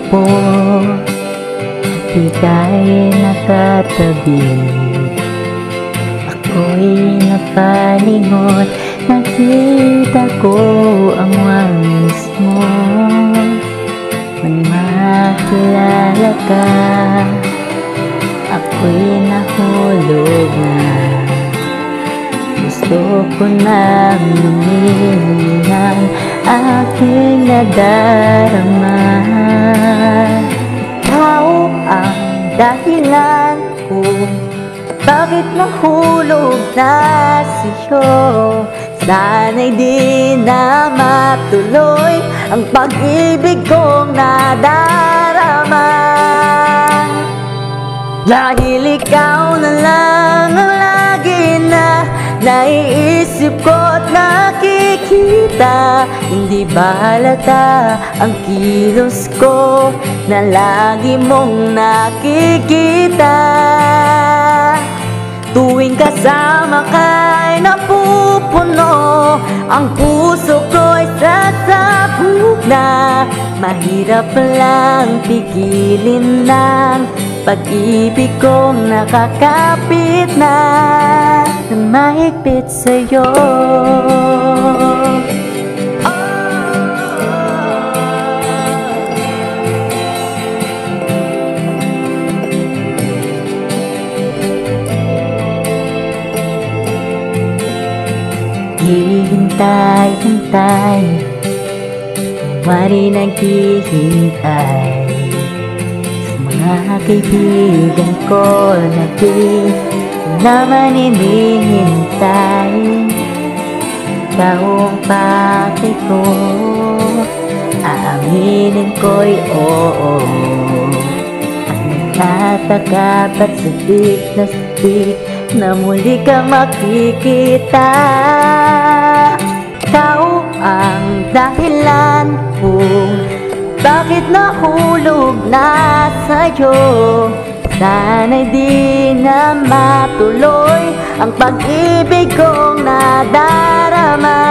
po, ika'y nakatabi. Ako'y napalingon, nakita ko ang wangis mo. Nang makilala ka, ako'y nahulog na. Gusto ko nang lumihin ang aking nadarama. Ikaw ang dahilan kung bakit nahulog na sa'yo. Sana'y di na matuloy ang pag-ibig kong nadarama. Dahil ikaw na lang ang lagi na naiisip ko't nakikita. Hindi ba halata ang kilos ko na lagi mong nakikita? Tuwing kasama ka'y napupuno, ang puso ko'y sasabog na. Mahirap lang pigilin ng pag-ibig kong nakakapit na mahigpit sa'yo. Hihintay, hintay, wari naghihintay. Sa mga kaibigan ko na di naman hinihintay. Ikaw ang pake ko, aaminin ko'y oo. At nagtataka ba't sabik na sabik na muli kang makikita. Ikaw ang dahilan kung bakit nahulog na sa'yo. Sana'y di na matuloy ang pag-ibig kong nadarama.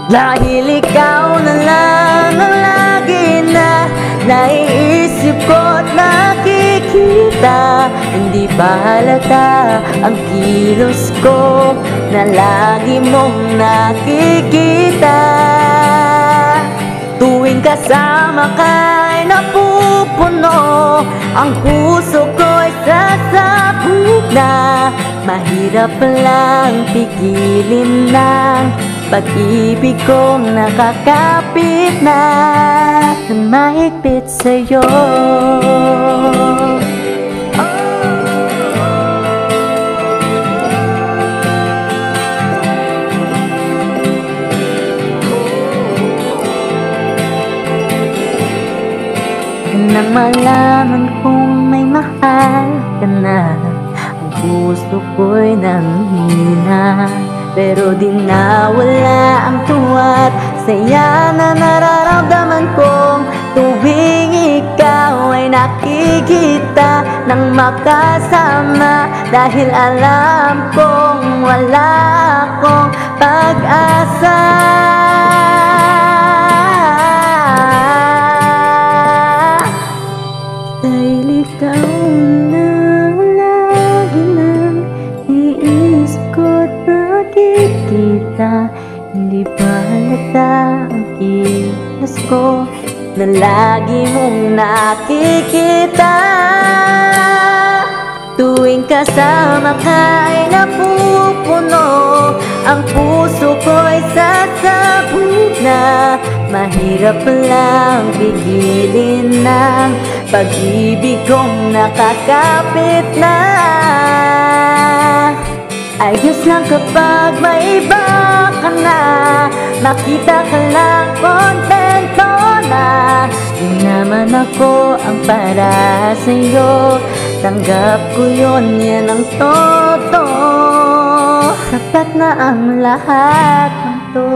Dahil ikaw na lang ang lagi na naiisip ko't nakikita. Hindi ba halata ang kilos ko na lagi mong nakikita? Tuwing kasama ka'y napupuno, ang puso ko'y sasabog na. Mahirap lang pigilin ng pag-ibig kong nakakapit na mahigpit sa'yo. Nang malaman kong may mahal ka na, ang puso ko'y nanghina. Pero di nawala ang tuwa't saya na nararamdaman kong tuwing ikaw ay nakikita ng makasama. Dahil alam kong wala akong pag-asa. Dahil ikaw na lagi nang iisip ko't nakikita. Hindi ba halata ang kilos ko na lagi mong nakikita? Tuwing kasama ka'y napupuno, ang puso ko'y sasabog na. Mahirap lang pigilin ng pag-ibig kong nakakapit na. Ayos lang kapag may iba ka na, makita ka lang kontento na. Di naman ako ang para sa'yo, tanggap ko yun, yan ang totoo. Sapat na ang lahat ng to.